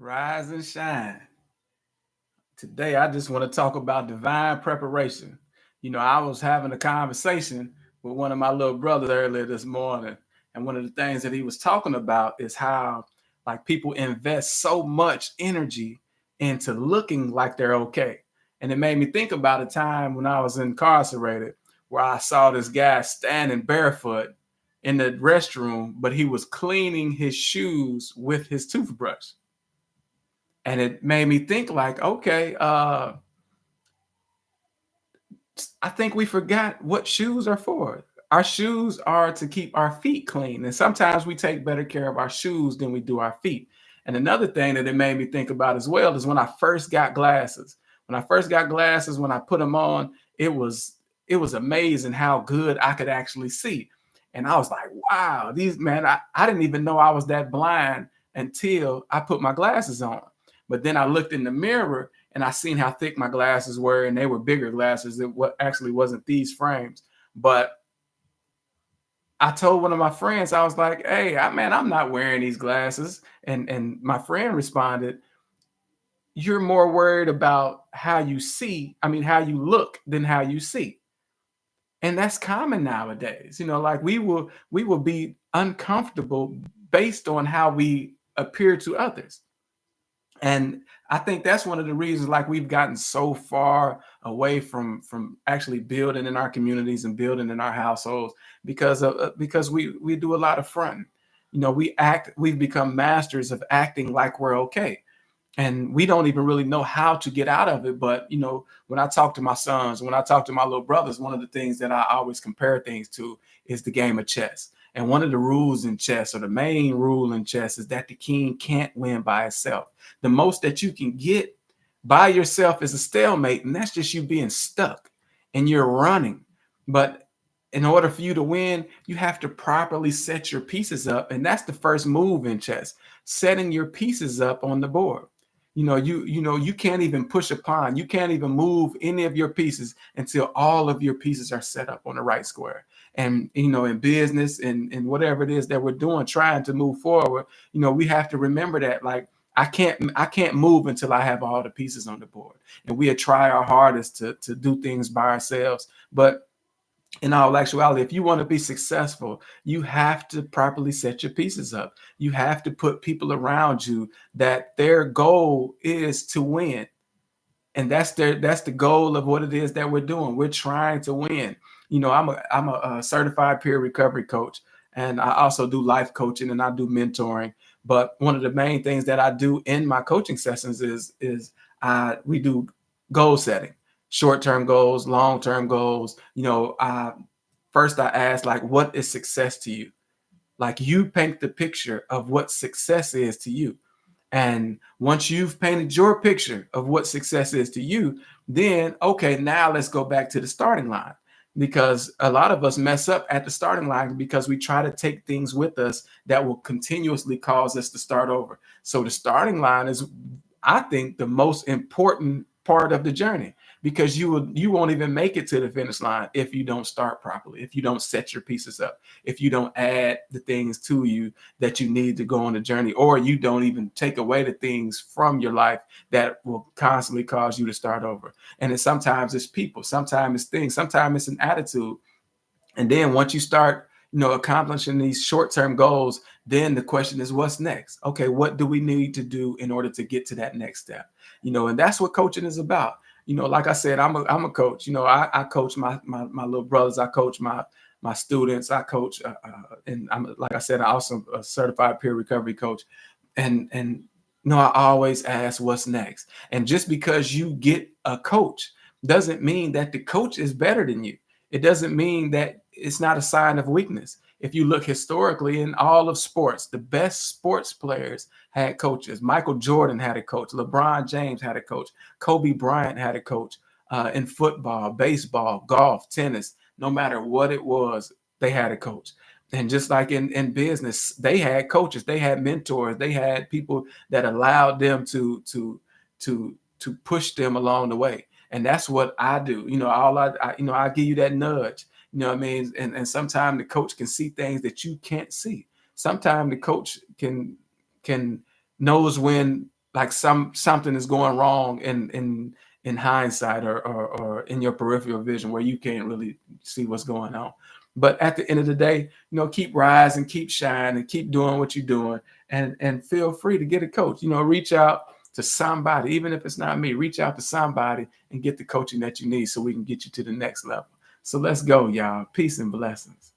Rise and shine. Today, I just want to talk about divine preparation. I was having a conversation with one of my little brothers earlier this morning, and one of the things that he was talking about is how, like, people invest so much energy into looking like they're okay. And it made me think about a time when I was incarcerated where I saw this guy standing barefoot in the restroom, but he was cleaning his shoes with his toothbrush. And it made me think like, okay, I think we forgot what shoes are for. Our shoes are to keep our feet clean, and sometimes we take better care of our shoes than we do our feet. And another thing that it made me think about as well is when I first got glasses. When I put them on, it was amazing how good I could actually see. And I was like, wow, I didn't even know I was that blind until I put my glasses on. But then I looked in the mirror and I seen how thick my glasses were, and they were bigger glasses. It what actually wasn't these frames. But I told one of my friends, I was like, "Hey, I'm not wearing these glasses." And my friend responded, "You're more worried about how you see, how you look than how you see." And that's common nowadays. Like we will be uncomfortable based on how we appear to others. And I think that's one of the reasons like we've gotten so far away from actually building in our communities and building in our households because we do a lot of fronting. We've become masters of acting like we're okay, and we don't even really know how to get out of it. But when I talk to my sons, when I talk to my little brothers, one of the things that I always compare things to is the game of chess. And one of the rules in chess, or the main rule in chess, is that the king can't win by itself. The most that you can get by yourself is a stalemate, and that's just you being stuck and you're running. But in order for you to win, you have to properly set your pieces up, and that's the first move in chess, setting your pieces up on the board. You can't even push a pawn. You can't even move any of your pieces until all of your pieces are set up on the right square. And in business and whatever it is that we're doing, trying to move forward, we have to remember that, like, I can't move until I have all the pieces on the board. And we try our hardest to do things by ourselves. But in all actuality, if you want to be successful, you have to properly set your pieces up. You have to put people around you that their goal is to win. And that's the goal of what it is that we're doing. We're trying to win. I'm a certified peer recovery coach, and I also do life coaching and I do mentoring. But one of the main things that I do in my coaching sessions is we do goal setting, short-term goals, long-term goals. First I ask, like, what is success to you? Like, you paint the picture of what success is to you. And once you've painted your picture of what success is to you, then okay, now let's go back to the starting line. Because a lot of us mess up at the starting line because we try to take things with us that will continuously cause us to start over. So the starting line is, I think, the most important part of the journey, because you won't even make it to the finish line if you don't start properly, if you don't set your pieces up, if you don't add the things to you that you need to go on the journey, or you don't even take away the things from your life that will constantly cause you to start over. And sometimes it's people, sometimes it's things, sometimes it's an attitude. And then once you start, accomplishing these short-term goals, then the question is, what's next? Okay, what do we need to do in order to get to that next step? And that's what coaching is about. Like I said, I'm a coach. I coach my little brothers. I coach my students. I coach, and I'm, like I said, I also a certified peer recovery coach. And I always ask what's next. And just because you get a coach doesn't mean that the coach is better than you. It doesn't mean that it's not a sign of weakness. If you look historically in all of sports, the best sports players had coaches. Michael Jordan had a coach. LeBron James had a coach. Kobe Bryant had a coach. In football, baseball, golf, tennis, no matter what it was, they had a coach. And just like in business, they had coaches, they had mentors, they had people that allowed them to push them along the way. And that's what I do. I give you that nudge. You know what I mean? And sometimes the coach can see things that you can't see. Sometimes the coach can knows when, like something is going wrong in hindsight, or in your peripheral vision where you can't really see what's going on. But at the end of the day, keep rising, keep shining, keep doing what you're doing, and feel free to get a coach. Reach out to somebody, even if it's not me. Reach out to somebody and get the coaching that you need so we can get you to the next level. So let's go, y'all. Peace and blessings.